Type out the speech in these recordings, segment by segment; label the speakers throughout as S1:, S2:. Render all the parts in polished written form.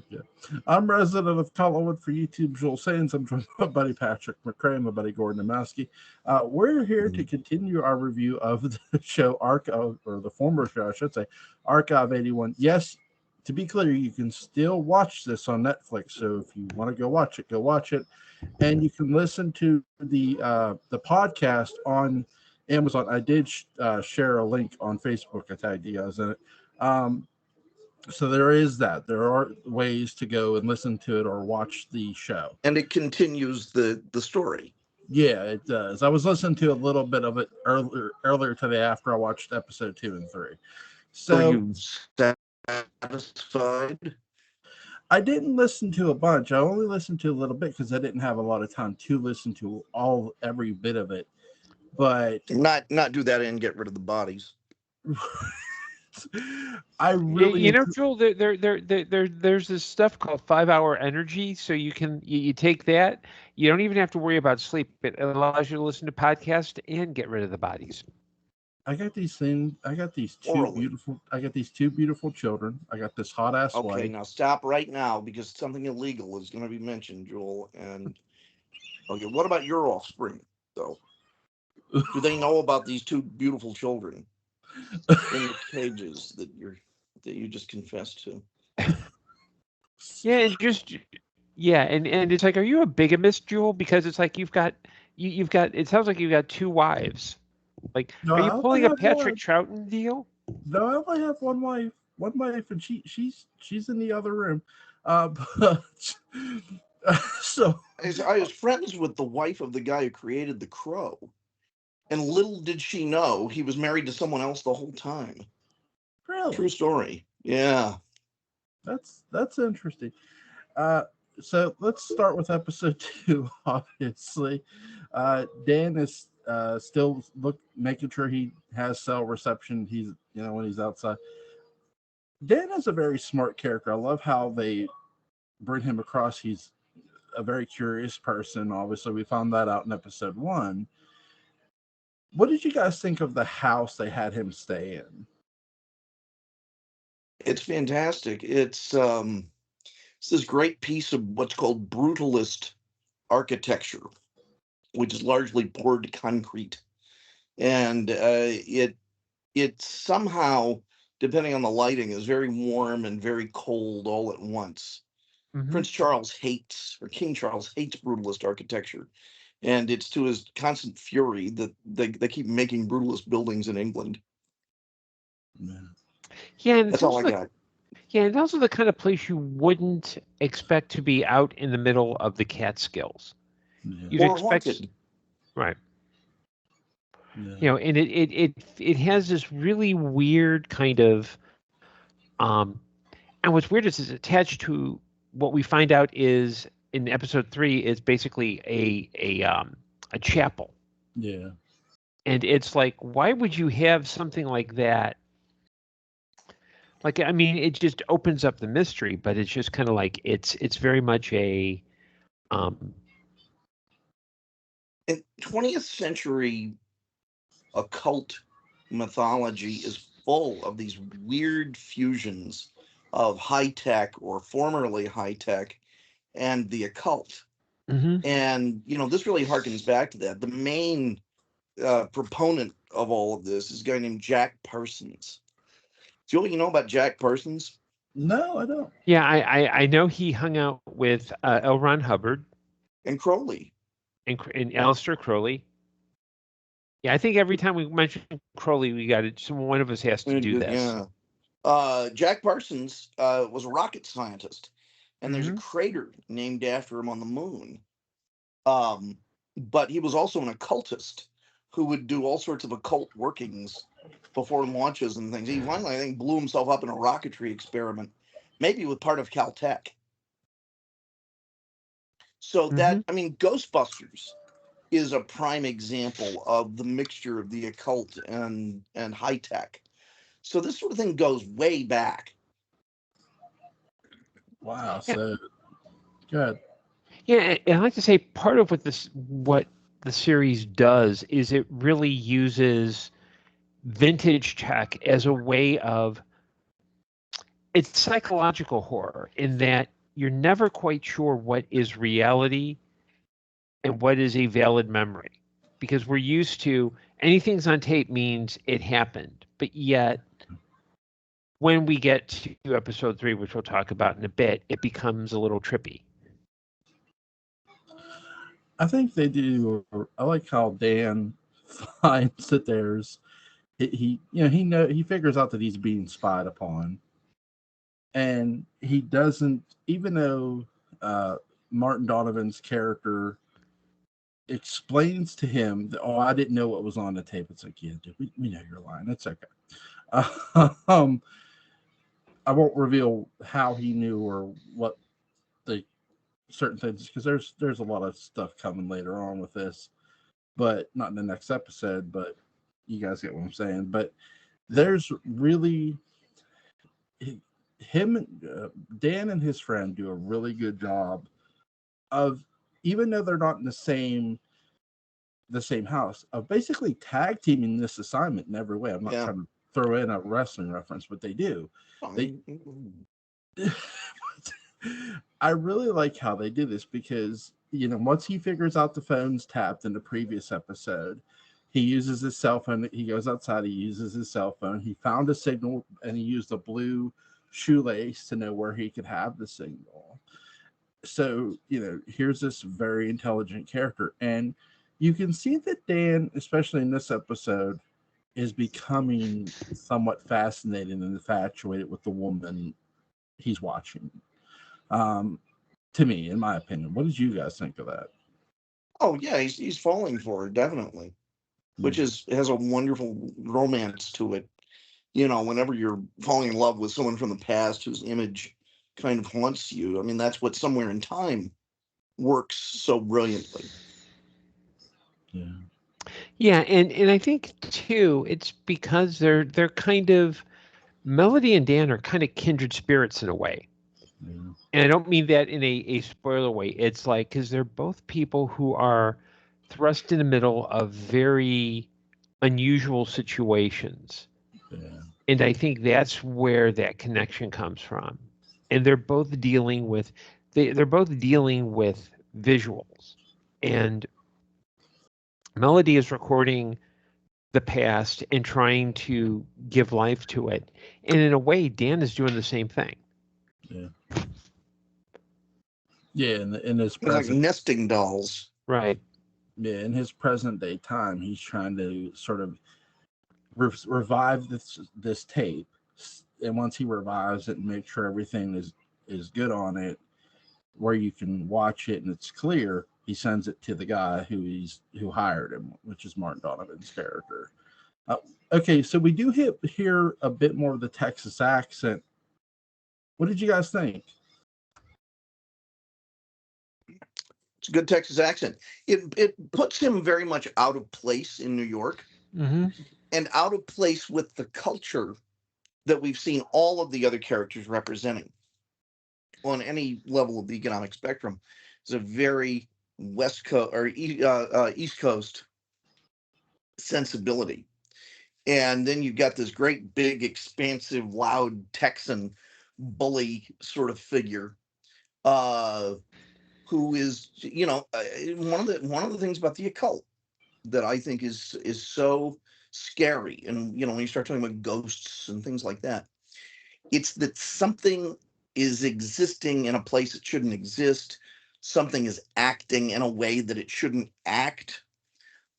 S1: Yeah. I'm resident of Collinwood for YouTube Joel Sands. I'm joined by my buddy Patrick McCray and my buddy Gordon Dymowski. We're here to continue our review of the show Archive, or the former show, I should say, Archive 81. Yes, to be clear, you can still watch this on Netflix. So if you want to go watch it, go watch it. And you can listen to the podcast on Amazon. I did share a link on Facebook. I tagged you guys in it. So there is that. There are ways to go and listen to it or watch the show.
S2: And it continues the story.
S1: Yeah, it does. I was listening to a little bit of it earlier today after I watched episode 2 and 3. So
S2: you satisfied?
S1: I didn't listen to a bunch. I only listened to a little bit because I didn't have a lot of time to listen to every bit of it. But
S2: not do that and get rid of the bodies.
S1: I really,
S3: Joel, there's this stuff called 5-hour energy. So you take that. You don't even have to worry about sleep. It allows you to listen to podcasts and get rid of the bodies.
S1: I got these things. I got these two beautiful children. I got this hot ass wife.
S2: Okay, now stop right now because something illegal is going to be mentioned, Joel. And okay, what about your offspring, though? Do they know about these two beautiful children in the cages that you just confessed to?
S3: Yeah, and and it's like, are you a bigamist, Joel? Because it's like you've got. It sounds like you've got 2 wives. Like, no, are you pulling a Patrick Troughton deal?
S1: No, I only have one wife. And she's in the other room. But so
S2: I was friends with the wife of the guy who created The Crow, and little did she know he was married to someone else the whole time.
S1: Really?
S2: True story. Yeah.
S1: That's interesting. So let's start with episode 2. Obviously, Dan is still making sure he has cell reception. He's when he's outside. Dan is a very smart character. I love how they bring him across. He's a very curious person. Obviously, we found that out in episode 1. What did you guys think of the house they had him stay in?
S2: It's fantastic. It's this great piece of what's called brutalist architecture, which is largely poured concrete. And it somehow, depending on the lighting, is very warm and very cold all at once. Mm-hmm. King Charles hates brutalist architecture. And it's to his constant fury that they keep making brutalist buildings in England.
S3: Yeah, and
S2: that's all I got.
S3: Yeah, and also the kind of place you wouldn't expect to be out in the middle of the Catskills. Yeah. You'd expect, haunted. Right? Yeah. And it has this really weird kind of, and what's weird is it's attached to what we find out is in episode 3 is basically a chapel.
S1: Yeah.
S3: And it's like, why would you have something like that? Like, I mean, it just opens up the mystery, but it's just kind of like it's very much a.
S2: In 20th century occult mythology is full of these weird fusions of high tech or formerly high tech and the occult. Mm-hmm. And, this really harkens back to that. The main proponent of all of this is a guy named Jack Parsons. Joel, you know about Jack Parsons?
S1: No, I don't.
S3: Yeah, I know he hung out with L. Ron Hubbard.
S2: And Crowley.
S3: And Aleister Crowley. Yeah, I think every time we mention Crowley, we got it. One of us has to do this.
S2: Yeah. Jack Parsons was a rocket scientist, and there's a crater named after him on the moon. But he was also an occultist who would do all sorts of occult workings before launches and things. He finally, I think, blew himself up in a rocketry experiment, maybe with part of Caltech. So Ghostbusters is a prime example of the mixture of the occult and high tech. So this sort of thing goes way back.
S1: Wow. So good.
S3: Yeah, and I'd like to say part of what the series does is it really uses vintage tech as a way of it's psychological horror in that you're never quite sure what is reality and what is a valid memory, because we're used to anything's on tape means it happened. But yet, when we get to episode 3, which we'll talk about in a bit, it becomes a little trippy.
S1: I think they do. I like how Dan finds that there's he figures out that he's being spied upon, and he doesn't, even though Martin Donovan's character explains to him that, I didn't know what was on the tape. It's like, yeah, dude, we know you're lying. It's okay. I won't reveal how he knew or what the certain things, because there's a lot of stuff coming later on with this, but not in the next episode. But you guys get what I'm saying. But there's really him, Dan and his friend do a really good job of, even though they're not in the same house, of basically tag teaming this assignment in every way. I'm not trying to throw in a wrestling reference, but they do. I really like how they do this, because once he figures out the phone's tapped in the previous episode, he uses his cell phone. He goes outside, he uses his cell phone. He found a signal, and he used a blue shoelace to know where he could have the signal. So, here's this very intelligent character. And you can see that Dan, especially in this episode, is becoming somewhat fascinated and infatuated with the woman he's watching. To me, in my opinion. What did you guys think of that?
S2: Oh, yeah, he's falling for her, definitely. Which has a wonderful romance to it. Whenever you're falling in love with someone from the past whose image kind of haunts you, I mean, that's what Somewhere in Time works so brilliantly.
S3: Yeah, and I think too, it's because they're kind of, Melody and Dan are kind of kindred spirits in a way. And I don't mean that in a spoiler way. It's like, because they're both people who are thrust in the middle of very unusual situations. And I think that's where that connection comes from. And they're both dealing with visuals. And Melody is recording the past and trying to give life to it. And in a way, Dan is doing the same thing.
S1: Yeah, in his
S2: present, like nesting dolls.
S3: Right.
S1: Yeah, in his present day time, he's trying to sort of revive this tape. And once he revives it and makes sure everything is good on it, where you can watch it and it's clear, he sends it to the guy who hired him, which is Martin Donovan's character. Okay, so we do hear a bit more of the Texas accent. What did you guys think?
S2: It's a good Texas accent. It puts him very much out of place in New York, and out of place with the culture that we've seen all of the other characters representing on any level of the economic spectrum. It's a very West Coast or East Coast sensibility. And then you've got this great, big, expansive, loud Texan bully sort of figure, who is, one of the things about the occult that I think is so scary. And when you start talking about ghosts and things like that, it's that something is existing in a place it shouldn't exist. Something is acting in a way that it shouldn't act.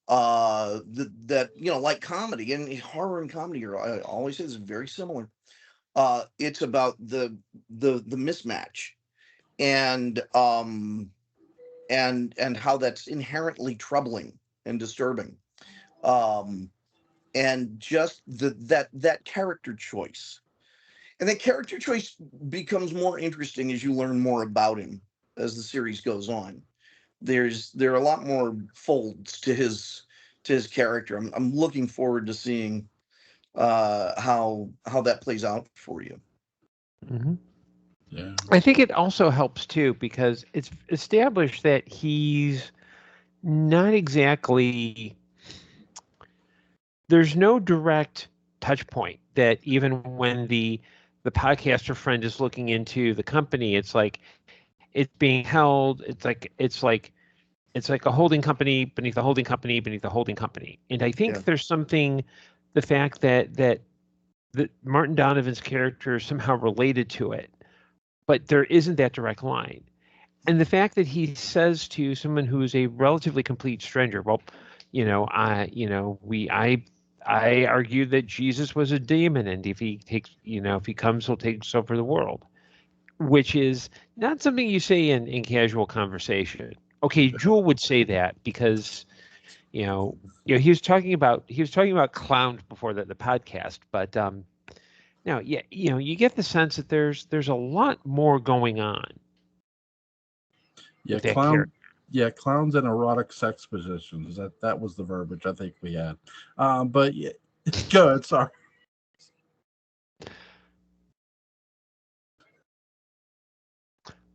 S2: That like comedy and horror and comedy I always say is very similar. It's about the mismatch and how that's inherently troubling and disturbing. And just that character choice. And that character choice becomes more interesting as you learn more about him as the series goes on. There are a lot more folds to his character. I'm looking forward to seeing how that plays out for you.
S3: Yeah. I think it also helps too, because it's established that he's not exactly, there's no direct touch point that even when the the podcaster friend is looking into the company. It's like it's being held. It's like a holding company beneath a holding company beneath a holding company. And I think there's something, the fact that Martin Donovan's character is somehow related to it, but there isn't that direct line. And the fact that he says to someone who is a relatively complete stranger, well, I argue that Jesus was a demon, and if he comes, he'll take over the world, which is not something you say in casual conversation. Okay, Jewel would say that because, he was talking about clowns before the podcast, but now, you get the sense that there's a lot more going on.
S1: Yeah, clowns and erotic sex positions. That was the verbiage I think we had. But yeah, go ahead. Sorry.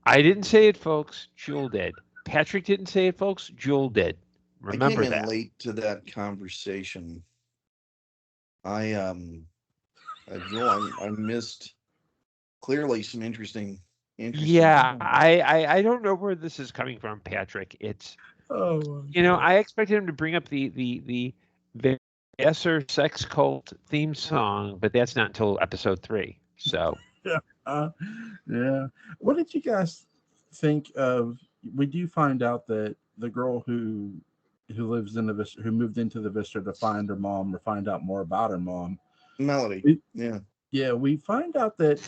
S3: I didn't say it, folks. Jewel did. Patrick didn't say it, folks. Jewel did. Remember that.
S2: I came in late to that conversation. Joel, I missed clearly some interesting.
S3: Yeah, I don't know where this is coming from, Patrick. It's I expected him to bring up the Esser sex cult theme song, but that's not until episode 3. So
S1: yeah. What did you guys think of? We do find out that the girl who lives in the Vista, who moved into the Vista to find her mom or find out more about her mom,
S2: Melody.
S1: We find out that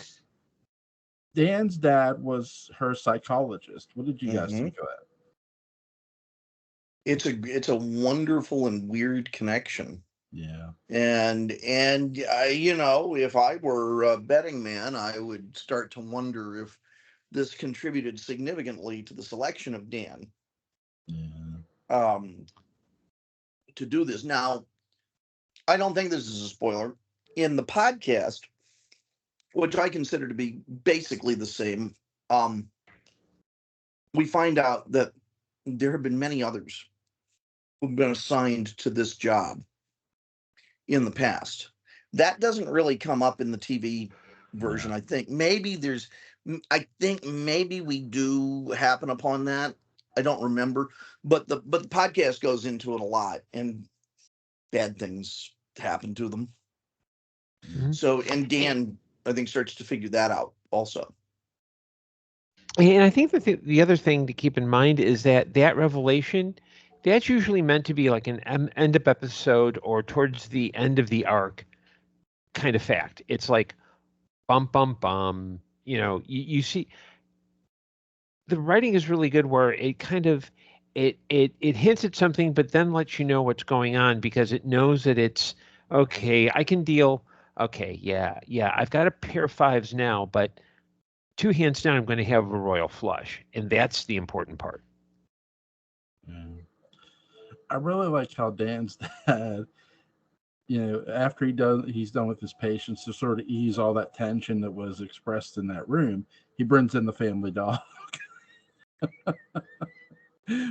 S1: Dan's dad was her psychologist. What did you guys think of that?
S2: It's a wonderful and weird connection.
S1: Yeah.
S2: And if I were a betting man, I would start to wonder if this contributed significantly to the selection of Dan.
S1: Yeah.
S2: To do this. Now, I don't think this is a spoiler. In the podcast, which I consider to be basically the same, we find out that there have been many others who've been assigned to this job in the past. That doesn't really come up in the TV version. I think maybe we do happen upon that. I don't remember, but the podcast goes into it a lot, and bad things happen to them. Mm-hmm. So, and Dan, I think, starts to figure that out also.
S3: And I think that the other thing to keep in mind is that revelation, that's usually meant to be like an end of episode or towards the end of the arc kind of fact. It's like, bum, bum, bum. You see, the writing is really good where it kind of, it hints at something, but then lets you know what's going on because it knows that it's, okay, I can deal. Okay, yeah, I've got a pair of 5s now, but 2 hands down, I'm going to have a royal flush, and that's the important part.
S1: I really like how Dan's dad, after he's done with his patients, to sort of ease all that tension that was expressed in that room, he brings in the family dog.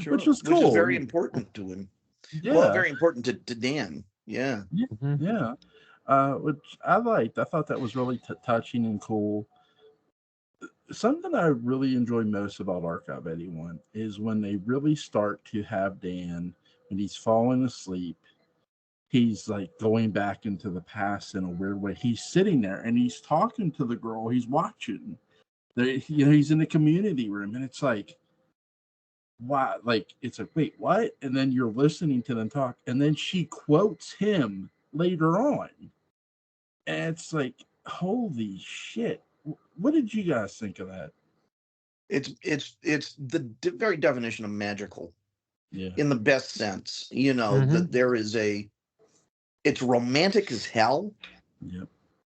S2: Sure.
S1: Which was cool.
S2: Which is very important to him. Yeah. Well, very important to Dan. Yeah.
S1: Yeah. Which I liked. I thought that was really touching and cool. Something I really enjoy most about Archive 81 is when they really start to have Dan, when he's falling asleep, he's like going back into the past in a weird way. He's sitting there and he's talking to the girl he's watching. He's in the community room, and it's like, why? Like, it's like, wait, what? And then you're listening to them talk, and then she quotes him later on, and it's like, holy shit! What did you guys think of that?
S2: It's the very definition of magical, in the best sense. That there is it's romantic as hell.
S1: Yep.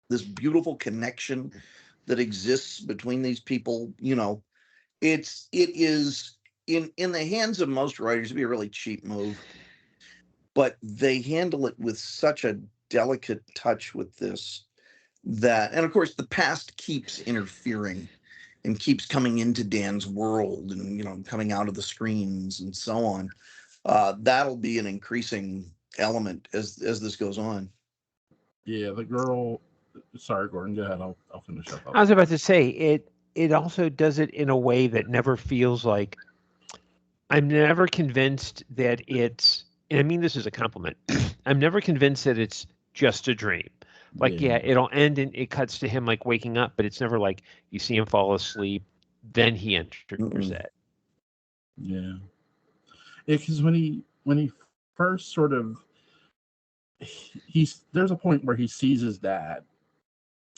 S2: This beautiful connection that exists between these people. It is in the hands of most writers, it'd be a really cheap move, but they handle it with such a delicate touch with this and of course the past keeps interfering and keeps coming into Dan's world and coming out of the screens and so on. That'll be an increasing element as this goes on.
S1: Yeah, the girl Sorry, Gordon, go ahead. I'll finish up.
S3: I was about to say it also does it in a way that never feels like, I'm never convinced that it's, and I mean this as a compliment, I'm never convinced that it's just a dream. Like, yeah, it'll end and it cuts to him like waking up, but it's never like you see him fall asleep, then he enters that.
S1: Yeah. Because when he first sort of, there's a point where he sees his dad,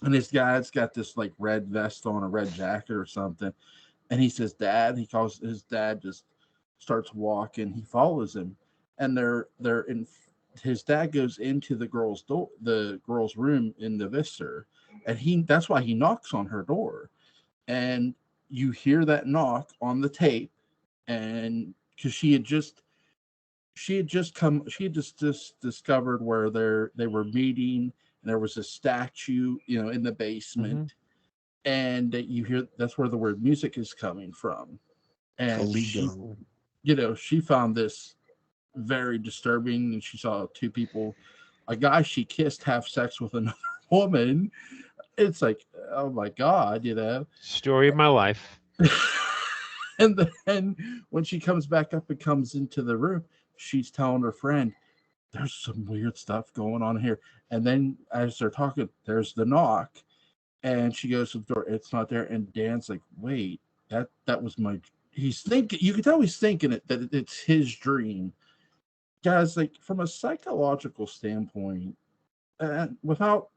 S1: and his dad's got this like red vest on, a red jacket or something, and he says, "Dad." He calls his dad, just starts walking. He follows him, and they're in. His dad goes into the girl's room in the Visser, and that's why he knocks on her door, and you hear that knock on the tape, and because she had just discovered where they were meeting, and there was a statue, in the basement, and you hear that's where the word music is coming from, and she found this very disturbing, and she saw two people, a guy she kissed, have sex with another woman. It's like, oh my God,
S3: Story of my life.
S1: And then when she comes back up and comes into the room, she's telling her friend, there's some weird stuff going on here. And then as they're talking, there's the knock, and she goes to the door. It's not there. And Dan's like, wait, that was my, he's thinking, you can tell he's thinking that it's his dream. Guys, like, from a psychological standpoint, without